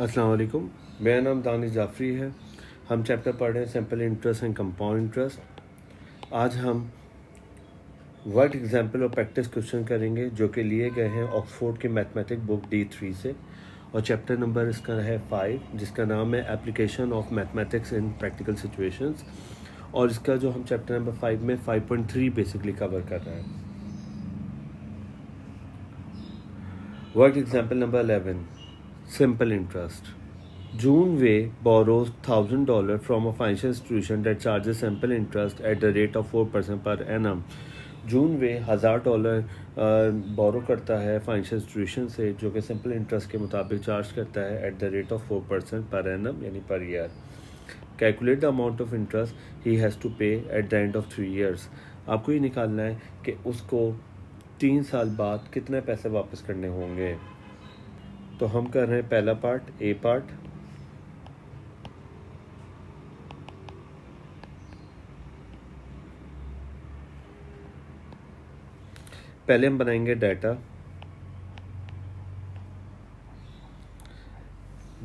अस्सलाम वालेकुम। मेरा नाम दानिश जाफरी है। हम चैप्टर पढ़ रहे हैं simple interest and compound interest. आज हम वर्ड एग्जाम्पल और प्रैक्टिस क्वेश्चन करेंगे जो कि लिए गए हैं ऑक्सफोर्ड की मैथमेटिक बुक D3 से, और चैप्टर नंबर इसका है 5 जिसका नाम है application of mathematics in practical situations. और इसका जो हम चैप्टर नंबर 5 में 5.3 बेसिकली कवर कर रहे हैं। Word example number 11, simple interest. June Wei borrows $1,000 from a financial institution that charges simple interest at the rate of 4% per annum. जून वे $1,000 बोरो करता है फाइनेंशियल इंस्टीट्यूशन से जो कि सिंपल इंटरेस्ट के मुताबिक चार्ज करता है एट द रेट ऑफ 4% पर एनम यानी per year. Calculate the amount of interest he has to pay at the end of 3 years। आपको ये निकालना है कि उसको 3 साल बाद कितने पैसे वापस करने होंगे। तो हम कर रहे हैं पहला पार्ट, ए पार्ट। पहले हम बनाएंगे डाटा।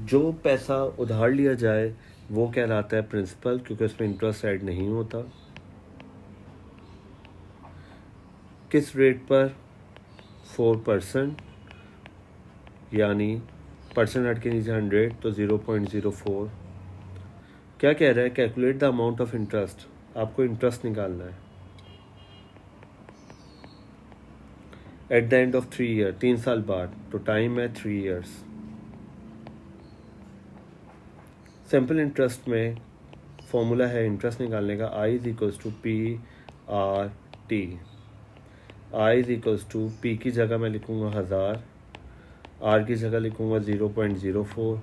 जो पैसा उधार लिया जाए वो कहलाता है प्रिंसिपल, क्योंकि उसमें इंटरेस्ट ऐड नहीं होता। किस रेट पर? 4%, यानी परसेंट हट के नीचे 100 तो 0.04। क्या कह रहा है? Calculate the amount of interest. आपको इंटरेस्ट निकालना है eight the end of 3 year, 3 साल बाद, तो टाइम है 3 years। सिंपल इंटरेस्ट में फॉर्मूला है इंटरेस्ट निकालने का, I is equals to PRT। I is equals to P की जगह मैं लिखूँगा 1000, R की जगह लिखूँगा 0.04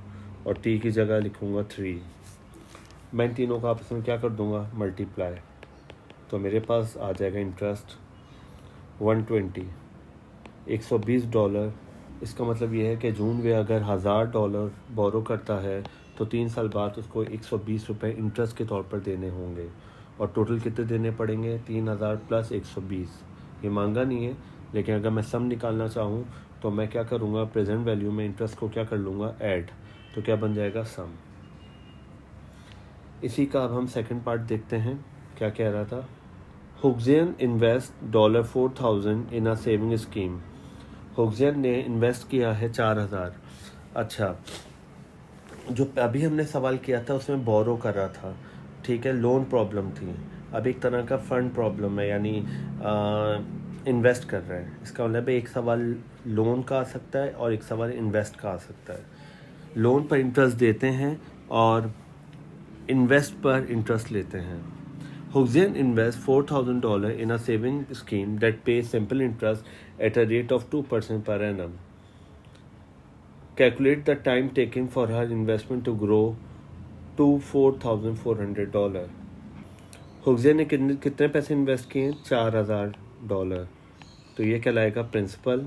और T की जगह लिखूँगा 3। मैं तीनों का आपस में क्या कर दूँगा? मल्टीप्लाई। तो मेरे पास आ जाएगा इंटरेस्ट 120 इसका मतलब ये है कि जून वे अगर $1000 बोरो करता है तो 3 साल बाद उसको 120 रुपये इंटरेस्ट के तौर पर देने होंगे। और टोटल कितने देने पड़ेंगे? 3000 प्लस 120। ये मांगा नहीं है, लेकिन अगर मैं सम निकालना चाहूँ तो मैं क्या करूँगा? प्रेजेंट वैल्यू में इंटरेस्ट को क्या कर लूँगा? ऐड। तो क्या बन जाएगा? सम। इसी का अब हम सेकंड पार्ट देखते हैं। क्या कह रहा था? हुगजियन invest $4,000 in a saving scheme. हुगजियन ने इन्वेस्ट किया है 4000। अच्छा, जो अभी हमने सवाल किया था उसमें बोरो कर रहा था, ठीक है, लोन प्रॉब्लम थी। अब एक तरह का फंड प्रॉब्लम है, यानी इन्वेस्ट कर रहे हैं। इसका मतलब एक सवाल लोन का आ सकता है और एक सवाल इन्वेस्ट का आ सकता है। लोन पर इंटरेस्ट देते हैं और इन्वेस्ट पर इंटरेस्ट लेते हैं। Hugsyan invests $4,000 in a saving scheme that pays simple interest at a rate of 2% per annum. Calculate the time taken for her investment to grow to $4,400. Hugsyan ने कितने पैसे इन्वेस्ट किए? $4,000। तो ये कहलाएगा प्रिंसिपल।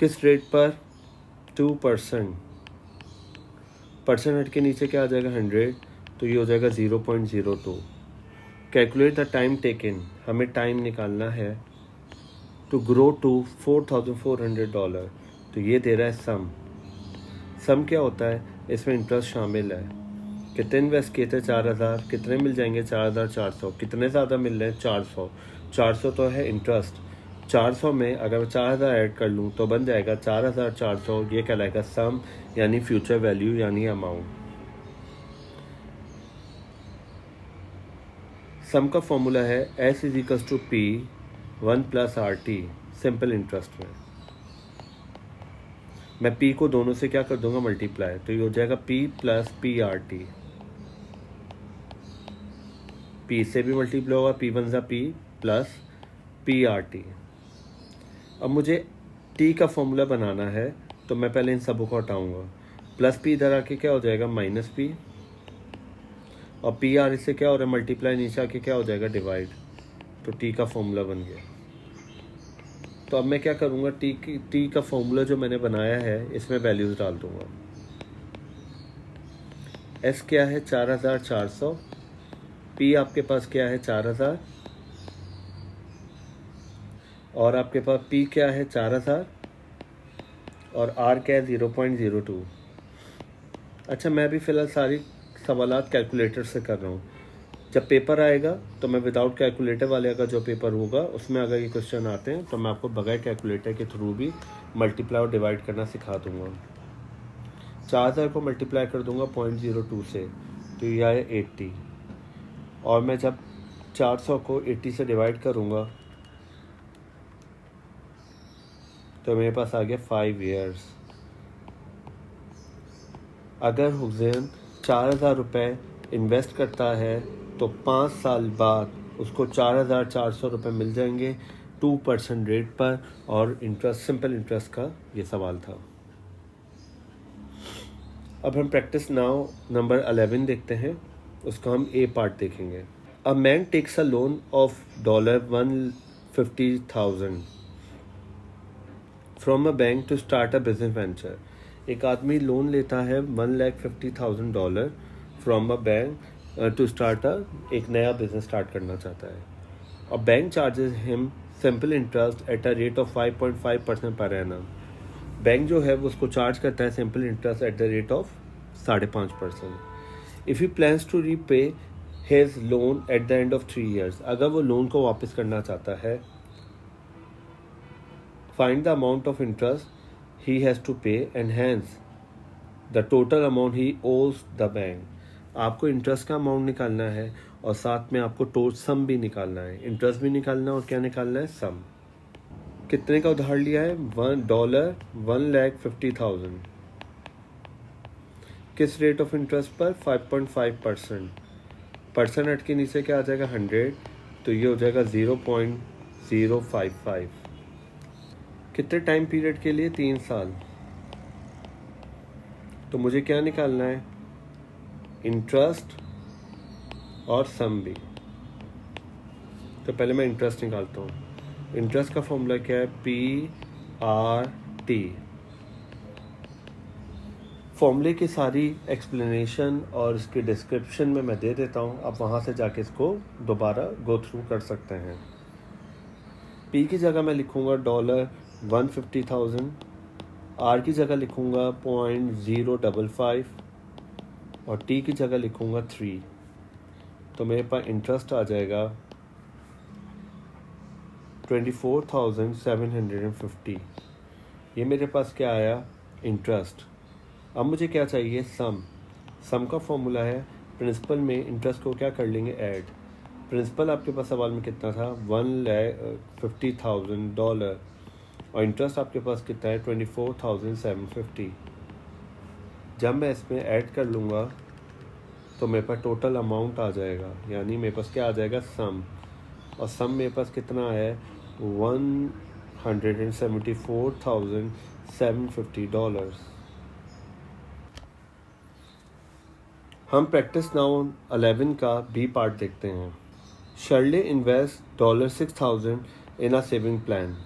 किस रेट पर? 2%। परसेंट हट के नीचे क्या आ जाएगा? 100, तो ये हो जाएगा 0.02। Calculate the time taken. हमें टाइम निकालना है टू ग्रो टू $4,400। तो ये दे रहा है सम। सम क्या होता है? इसमें इंटरेस्ट शामिल है। कितने इन्वेस्ट किए थे? 4000। कितने मिल जाएंगे? 4400। कितने ज़्यादा मिल रहे हैं? 400। 400 तो है इंटरेस्ट। 400 में अगर मैं 4000 ऐड कर लूँ तो बन जाएगा 4400। ये कहलाएगा सम, यानी फ्यूचर वैल्यू, यानी अमाउंट। सम का फॉर्मूला है S is equals to P1 plus RT simple interest में। मैं P को दोनों से क्या कर दूंगा? मल्टीप्लाई। तो ये हो जाएगा P प्लस PRT। P से भी मल्टीप्लाई होगा, P1 ज़ा P प्लस PRT। अब मुझे T का फॉर्मूला बनाना है, तो मैं पहले इन सबों को हटाऊँगा। प्लस P इधर आके क्या हो जाएगा? माइनस P, और PR इससे क्या हो रहा है? मल्टीप्लाई। नीचे आके क्या हो जाएगा? डिवाइड। तो T का फॉर्मूला बन गया। तो अब मैं क्या करूँगा? T का फॉर्मूला जो मैंने बनाया है इसमें वैल्यूज़ डाल दूँगा। S क्या है? 4400। P आपके पास क्या है? 4000। और आपके पास P क्या है? 4000। और आर क्या है 0.02। अच्छा, मैं भी फ़िलहाल सारी सवालात कैलकुलेटर से कर रहा हूँ। जब पेपर आएगा तो मैं विदाउट कैलकुलेटर वाले का जो पेपर होगा उसमें अगर ये क्वेश्चन आते हैं तो मैं आपको बगैर कैलकुलेटर के थ्रू भी मल्टीप्लाई और डिवाइड करना सिखा दूँगा। 4000 को मल्टीप्लाई कर दूँगा 0.02 से, तो ये आया 80। और मैं जब 400 को 80 से डिवाइड करूँगा तो मेरे पास आ गया 5 ईयर्स। अगर हुसैन 4000 रुपये इन्वेस्ट करता है तो 5 साल बाद उसको 4400 रुपये मिल जाएंगे 2% रेट पर, और इंटरेस्ट, सिंपल इंटरेस्ट का ये सवाल था। अब हम प्रैक्टिस नाउ नंबर 11 देखते हैं, उसको हम ए पार्ट देखेंगे। A man takes a loan of $150,000 from a bank to start a business venture. एक आदमी लोन लेता है $150,000 from a bank to start एक नया बिजनेस स्टार्ट करना चाहता है, और bank charges him simple interest at a rate of 5.5% per annum. Bank जो है वो उसको चार्ज करता है simple interest at the rate of 5.5%। If he plans to repay his loan at the end of 3 years, अगर वो loan को वापस करना चाहता है, find the amount of interest he has to pay and hence the total amount he owes the bank। आपको interest का amount निकालना है और साथ में आपको टोटल सम भी निकालना है, इंटरेस्ट भी निकालना है और क्या निकालना है, सम। कितने का उधार लिया है, $1,50,000। किस रेट ऑफ इंटरेस्ट पर, 5.5%। परसेंट हट के नीचे क्या आ जाएगा, 100, तो ये हो जाएगा 0.055। कितने टाइम पीरियड के लिए, 3 साल। तो मुझे क्या निकालना है, इंटरेस्ट और सम भी। तो पहले मैं इंटरेस्ट निकालता हूँ। इंटरेस्ट का फॉर्मूला क्या है, PRT। फॉर्मूले की सारी एक्सप्लेनेशन और इसकी डिस्क्रिप्शन में मैं दे देता हूँ, आप वहाँ से जाके इसको दोबारा गो थ्रू कर सकते हैं। P की जगह मैं लिखूँगा $150,000, R की जगह लिखूँगा 0.055 और T की जगह लिखूँगा 3। तो मेरे पास इंटरेस्ट आ जाएगा 24,750। ये मेरे पास क्या आया, इंटरेस्ट। अब मुझे क्या चाहिए, सम। सम का फॉर्मूला है, प्रिंसिपल में इंटरेस्ट को क्या कर लेंगे, ऐड। प्रिंसिपल आपके पास सवाल में कितना था, $150,000 और इंटरेस्ट आपके पास कितना है, 24,750। जब मैं इसमें ऐड कर लूँगा तो मेरे पास टोटल अमाउंट आ जाएगा, यानी मेरे पास क्या आ जाएगा, सम। और सम मेरे पास कितना है, $174,750। हम प्रैक्टिस नाउ 11 का बी पार्ट देखते हैं। Shirley invest $6,000 in a saving plan.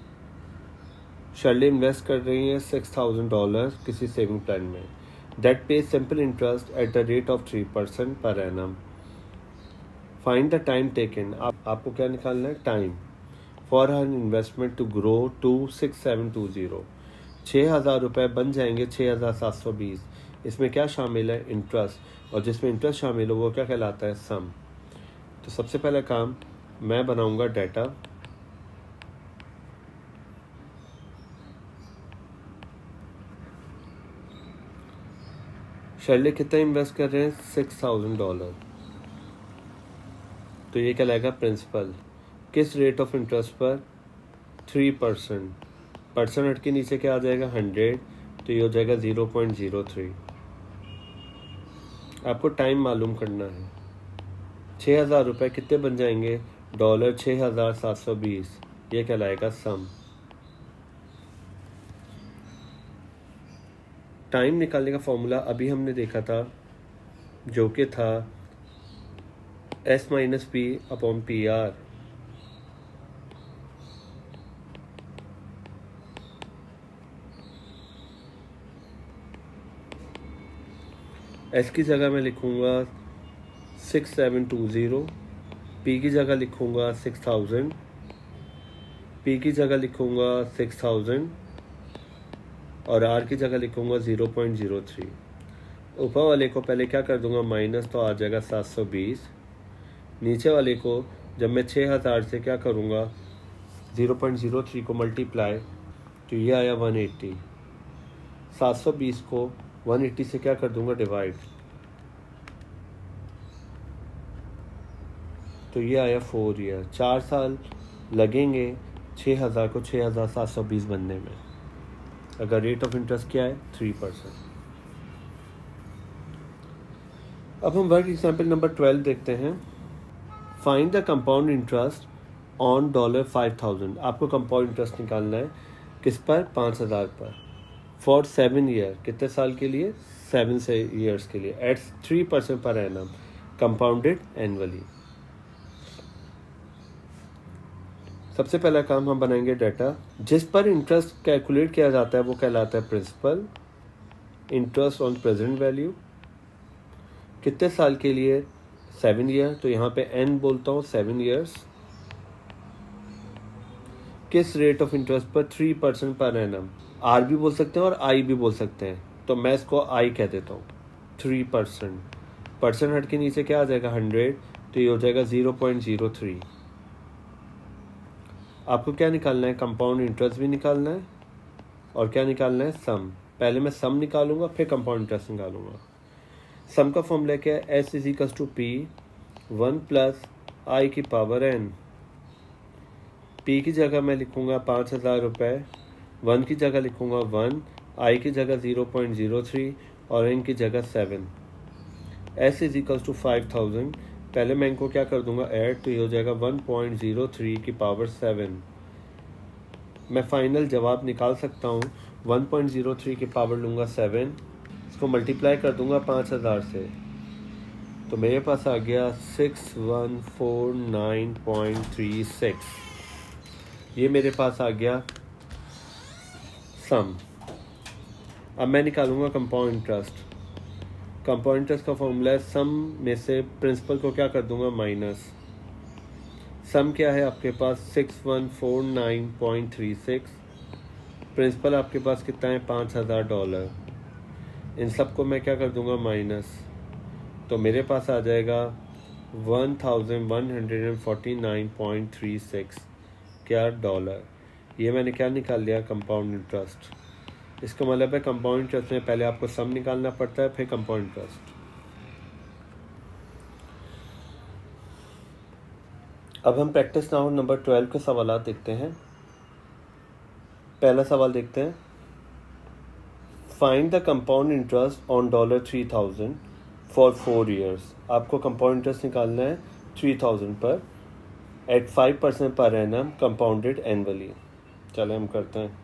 Shirley invest कर रही हैं $6,000 किसी सेविंग प्लान में, that pay simple interest at the rate of 3% per annum. Find the time taken, आपको क्या निकालना है, time for her investment to grow to 6720। 6,000 रुपये बन जाएंगे 6,720। इसमें क्या शामिल है, इंटरेस्ट, और जिसमें इंटरेस्ट शामिल हो वो क्या कहलाता है, सम। तो सबसे पहला काम मैं बनाऊंगा डाटा। शर्ले कितना इन्वेस्ट कर रहे हैं, $6,000, तो ये कहलाएगा प्रिंसिपल। किस रेट ऑफ इंटरेस्ट पर, 3%। परसेंट हट के नीचे क्या आ जाएगा, 100, तो ये हो जाएगा 0.03। आपको टाइम मालूम करना है। 6,000 रुपये कितने बन जाएंगे, $6,720, ये कहलाएगा सम। टाइम निकालने का फॉर्मूला अभी हमने देखा था, जो कि था S-P/PR। S की जगह मैं लिखूँगा 6720, P की जगह लिखूँगा 6,000, P की जगह लिखूँगा 6,000 और आर की जगह लिखूँगा 0.03। ऊपर वाले को पहले क्या कर दूंगा माइनस, तो आ जाएगा 720। नीचे वाले को जब मैं 6000 से क्या करूँगा 0.03 को मल्टीप्लाई, तो ये आया 180। 720 को 180 से क्या कर दूंगा डिवाइड, तो ये आया 4 ईयर। 4 साल लगेंगे 6000 को 6720 बनने में। अगर रेट ऑफ इंटरेस्ट क्या है 3%। अब हम वर्क एग्जाम्पल नंबर 12 देखते हैं। Find the compound interest on $5000। आपको कंपाउंड इंटरेस्ट निकालना है किस पर, 5000 पर, फॉर 7 ईयर। कितने साल के लिए, 7 ईयर्स के लिए, eight 3% per annum, compounded annually. सबसे पहला काम हम बनाएंगे डाटा। जिस पर इंटरेस्ट कैलकुलेट किया जाता है वो कहलाता है principal interest on present value. कितने साल के लिए, 7 ईयर, तो यहाँ पे n बोलता हूँ 7 ईयर्स। किस रेट ऑफ इंटरेस्ट पर, 3% पर एनम। r भी बोल सकते हैं और i भी बोल सकते हैं, तो मैं इसको i कह देता हूँ। 3%, परसेंट हट के नीचे क्या आ जाएगा 100, तो ये हो जाएगा 0.03। आपको क्या निकालना है, कंपाउंड इंटरेस्ट भी निकालना है और क्या निकालना है, सम। पहले मैं सम निकालूंगा फिर कंपाउंड इंटरेस्ट निकालूंगा। सम का फॉर्मूला क्या है, S is equal to P 1 plus I की पावर एन। पी की जगह मैं लिखूंगा 5000 रुपये, 1 की जगह लिखूंगा 1, आई की जगह 0.03 और एन की जगह 7। S is equal to 5000। पहले मैं इनको क्या कर दूंगा ऐड, तो ये हो जाएगा 1.03 की पावर 7। मैं फाइनल जवाब निकाल सकता हूँ। 1.03 की पावर लूँगा 7, इसको मल्टीप्लाई कर दूंगा 5000 से, तो मेरे पास आ गया 6149.36। ये मेरे पास आ गया सम। अब मैं निकालूंगा कंपाउंड इंटरेस्ट। कंपाउंड इंटरेस्ट का फॉर्मूला है सम में से प्रिंसिपल को क्या कर दूंगा माइनस। सम क्या है आपके पास 6149.36, प्रिंसिपल आपके पास कितना है $5000। इन सब को मैं क्या कर दूंगा माइनस, तो मेरे पास आ जाएगा 1149.36 क्या डॉलर। ये मैंने क्या निकाल लिया, कंपाउंड इंटरेस्ट। इसका मतलब है कंपाउंड इंटरेस्ट में पहले आपको सम निकालना पड़ता है फिर कंपाउंड इंटरेस्ट। अब हम प्रैक्टिस नाउन नंबर 12 के सवाल देखते हैं। पहला सवाल देखते हैं, find the compound interest on $3000 for 4 years. आपको कंपाउंड इंटरेस्ट निकालना है 3000 पर eight 5% per annum, compounded annually. चले हम करते हैं।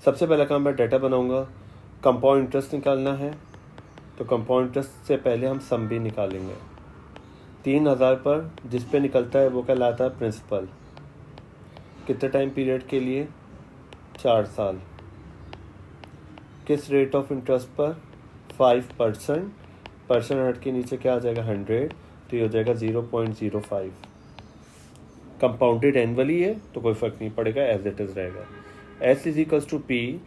सबसे पहला काम मैं डाटा बनाऊंगा। कंपाउंड इंटरेस्ट निकालना है, तो कंपाउंड इंटरेस्ट से पहले हम सम भी निकालेंगे। 3000 पर जिस पे निकलता है वो कहलाता है प्रिंसिपल। कितने टाइम पीरियड के लिए, 4 साल। किस रेट ऑफ इंटरेस्ट पर, 5%, परसेंट हट के नीचे क्या आ जाएगा 100, तो ये हो जाएगा 0.05। कंपाउंडेड एनुअली है तो कोई फ़र्क नहीं पड़ेगा, एज इट इज़ रहेगा। S is equals to P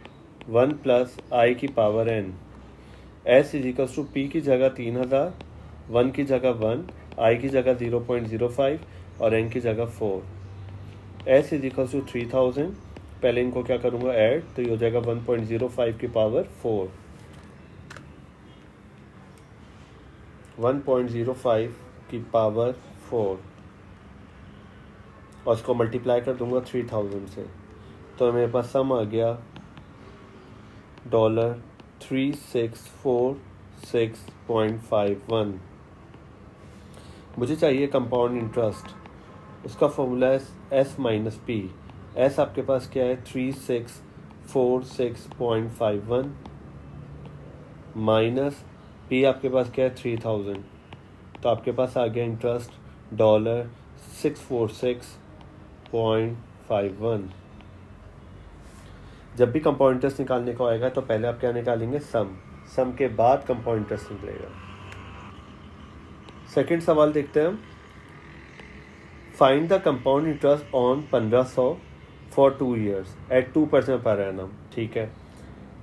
1 plus I की power n. S is equals to P की जगह 3000, 1 की जगह 1, आई की जगह 0.05 और एन की जगह 4। एस इज इक्वल्स टू 3000, पहले इनको क्या करूँगा ऐड, तो ये हो जाएगा 1.05 की पावर 4। 1.05 की पावर 4 और इसको मल्टीप्लाई कर दूंगा 3000 से, तो मेरे पास सम आ गया $3646.51। मुझे चाहिए कंपाउंड इंटरेस्ट, उसका फॉर्मूला है एस माइनस पी। एस आपके पास क्या है 3646.51 माइनस पी आपके पास क्या है 3000, तो आपके पास आ गया इंटरेस्ट $646.51। जब भी कंपाउंड इंटरेस्ट निकालने को आएगा तो पहले आप क्या निकालेंगे, सम के बाद कंपाउंड इंटरेस्ट निकलेगा। सेकंड सवाल देखते हैं हम। Find the compound interest on 1500 for 2 years at 2% per annum. ठीक है,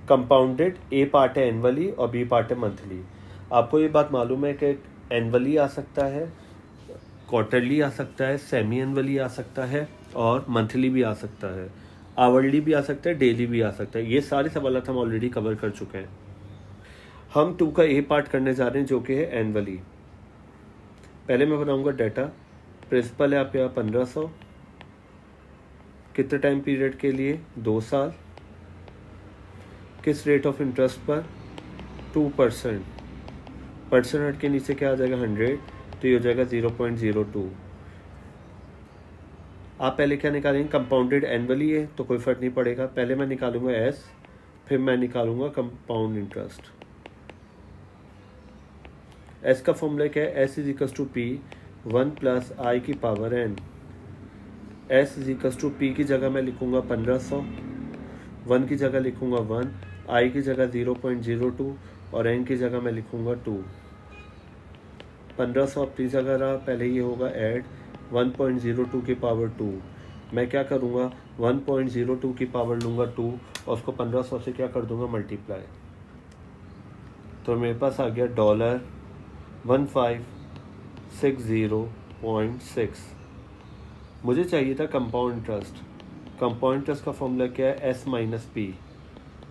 कंपाउंडेड ए पार्ट है एनुअली और बी पार्ट है मंथली। आपको ये बात मालूम है कि एनुअली आ सकता है, क्वार्टरली आ सकता है, सेमी एनुअली आ सकता है और मंथली भी आ सकता है, आवरली भी आ सकता है, डेली भी आ सकता है। ये सारे सवाल हम ऑलरेडी कवर कर चुके हैं। हम 2 का ए पार्ट करने जा रहे हैं जो कि है एनुअली। पहले मैं बनाऊंगा डाटा। प्रिंसिपल है आपके यहाँ 1500, कितने टाइम पीरियड के लिए, 2 साल, किस रेट ऑफ इंटरेस्ट पर, 2%। परसेंट हट के नीचे क्या आ जाएगा, 100, तो ये हो जाएगा 0.02। आप पहले क्या निकालेंगे, कंपाउंडेड एनुअली है तो कोई फर्क नहीं पड़ेगा। पहले मैं निकालूंगा एस, फिर मैं निकालूंगा कंपाउंड इंटरेस्ट। एस का फॉर्मूला क्या है, S is equals to P 1 plus I की power n. S is equals to P की जगह मैं लिखूंगा 1500, 1 की जगह लिखूंगा 1, आई की जगह 0.02 और एन की जगह मैं लिखूंगा 2। 1500 अपनी जगह रहा, पहले ये होगा ऐड 1.02 की पावर 2। मैं क्या करूँगा, 1.02 की पावर लूँगा 2 और उसको 1500 से क्या कर दूँगा, मल्टीप्लाई। तो मेरे पास आ गया $1560.6। मुझे चाहिए था कंपाउंड इंटरेस्ट। कंपाउंड इंटरेस्ट का फॉर्मूला क्या है, एस माइनस पी।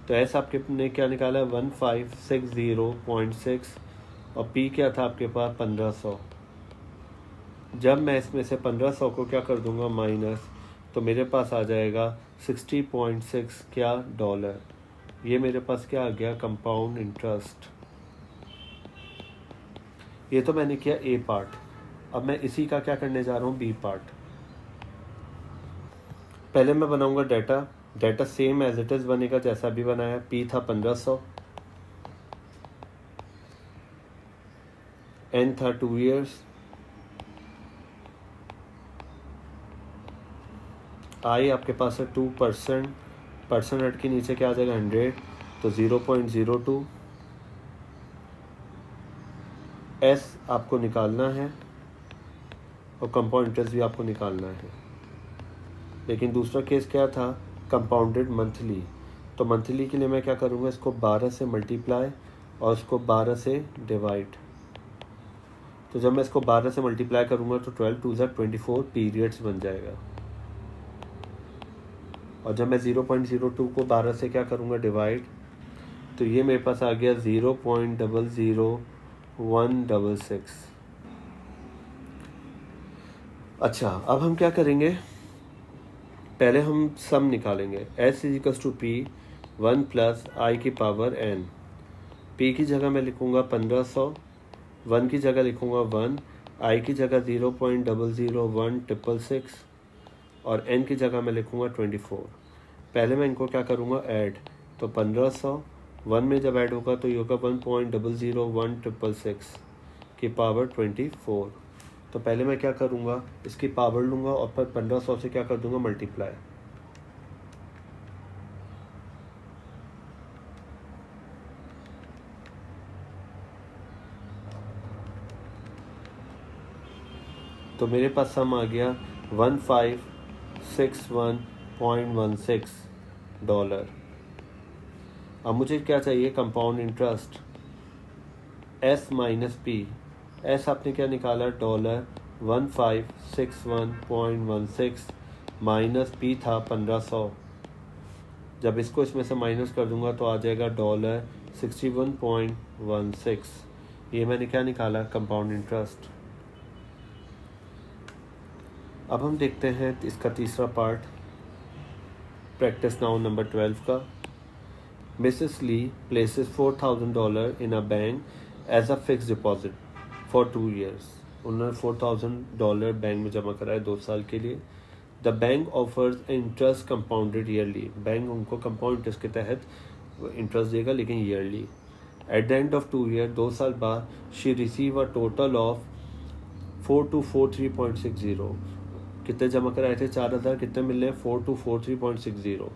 तो एस आपके ने क्या निकाला है, 1560.6 और पी क्या था आपके पास 1500। जब मैं इसमें से 1500 को क्या कर दूंगा माइनस, तो मेरे पास आ जाएगा 60.6 क्या, डॉलर। ये मेरे पास क्या आ गया, कंपाउंड इंटरेस्ट। ये तो मैंने किया ए पार्ट। अब मैं इसी का क्या करने जा रहा हूँ, बी पार्ट। पहले मैं बनाऊंगा data. Data same as it is बनेगा जैसा भी बनाया। पी था 1500, एन था 2 years, आई आपके पास है 2%, परसेंट हट के नीचे क्या आ जाएगा 100, तो 0.02। एस आपको निकालना है और कंपाउंड इंटरेस्ट भी आपको निकालना है। लेकिन दूसरा केस क्या था, कंपाउंडेड मंथली। तो मंथली के लिए मैं क्या करूँगा, इसको 12 से मल्टीप्लाई और इसको 12 से डिवाइड। तो जब मैं इसको 12 से मल्टीप्लाई करूँगा तो 12 2 24 पीरियड्स बन जाएगा। और जब मैं 0.02 को 12 से क्या करूँगा, डिवाइड, तो ये मेरे पास आ गया 0.00166। अच्छा, अब हम क्या करेंगे, पहले हम सम निकालेंगे। S is equals to P 1 plus I की पावर एन। पी की जगह मैं लिखूँगा 1500, 1 की जगह लिखूँगा 1, आई की जगह 0.001666 और एन की जगह मैं लिखूँगा 24। पहले मैं इनको क्या करूँगा, ऐड। तो 1500 1 में जब ऐड होगा तो ये होगा 1.001666 की पावर 24। तो पहले मैं क्या करूँगा, इसकी पावर लूँगा और फिर 1500 से क्या कर दूँगा, मल्टीप्लाई। तो मेरे पास सम आ गया 1561.16 डॉलर। अब मुझे क्या चाहिए, compound interest. S minus P. S आपने क्या निकाला, डॉलर 1561.16 माइनस पी था 1500। जब इसको इसमें से माइनस कर दूंगा तो आ जाएगा डॉलर 61.16। ये मैंने क्या निकाला, कंपाउंड इंटरेस्ट। अब हम देखते हैं इसका तीसरा पार्ट, प्रैक्टिस नाउ नंबर 12 का। Mrs Lee places $4,000 in a bank as a fix deposit for 2 years। उन्होंने $4,000 बैंक में जमा कराया 2 साल के लिए। The bank offers interest compounded yearly. Bank उनको कंपाउंड इंटरेस्ट के तहत इंटरेस्ट देगा लेकिन yearly. Eight the end of 2 year, 2 साल बाद, she receive a total of 4243.60। कितने जमा कराए थे, 4000, कितने मिल रहे हैं, 4243.60।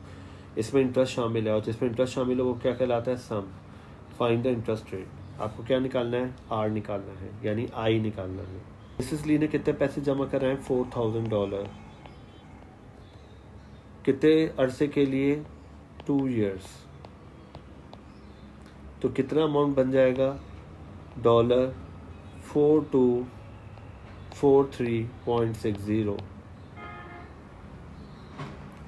इसमें इंटरेस्ट शामिल है और जिसमें इंटरेस्ट शामिल है वो क्या कहलाता है, sum. Find the interest rate. आपको क्या निकालना है, आर निकालना है, यानी आई निकालना है। मिसेस ली ने कितने पैसे जमा कराए हैं, $4,000। कितने अरसे के लिए, 2 years। तो कितना अमाउंट बन जाएगा, $4243.60।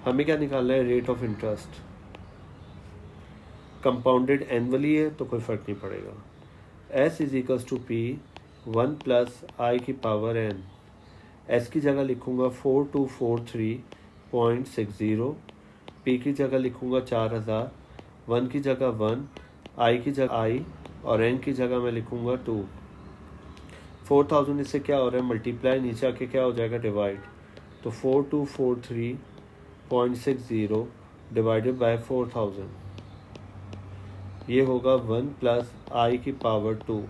हमें क्या निकालना है, rate of interest. Compounded annually है तो कोई फ़र्क नहीं पड़ेगा। S is equals to P 1 plus I की पावर n। S की जगह लिखूँगा 4243.60, P की जगह लिखूँगा 4000, 1 की जगह 1, I की जगह I और n की जगह मैं लिखूँगा 2। 4000 इससे क्या हो रहा है, मल्टीप्लाई, नीचे आके क्या हो जाएगा, डिवाइड। तो 4243.60 डिवाइडेड बाय 4000, ये होगा 1 प्लस आई की पावर 2।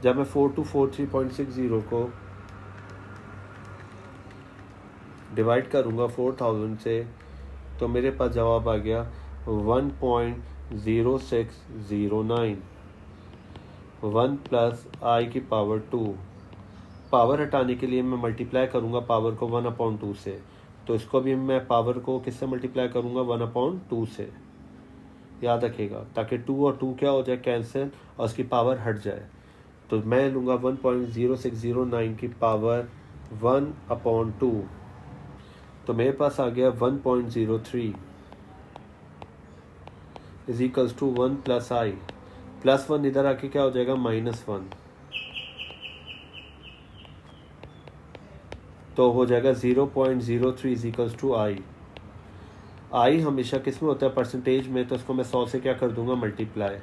जब मैं 4243.60 को डिवाइड करूँगा 4000 से तो मेरे पास जवाब आ गया 1.0609। 1 प्लस आई की पावर 2। पावर हटाने के लिए मैं मल्टीप्लाई करूँगा पावर को 1/2 से, तो इसको भी मैं पावर को किससे मल्टीप्लाई करूँगा, 1/2 से। याद रखिएगा, ताकि 2 और 2 क्या हो जाए, कैंसिल, और उसकी पावर हट जाए। तो मैं लूँगा 1.0609 की पावर 1/2, तो मेरे पास आ गया 1.03 is equals to 1 plus i. Plus 1 इधर आके क्या हो जाएगा, -1, तो हो जाएगा 0.03 इज इक्वल्स टू आई। आई हमेशा किस में होता है, परसेंटेज में, तो इसको मैं 100 से क्या कर दूंगा, मल्टीप्लाई।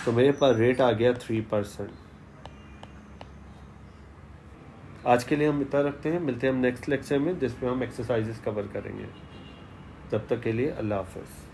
तो मेरे पास रेट आ गया 3%। आज के लिए हम इतना रखते हैं, मिलते हैं हम नेक्स्ट लेक्चर में जिसमें हम एक्सरसाइजेस कवर करेंगे। तब तक के लिए अल्लाह हाफ़िज़।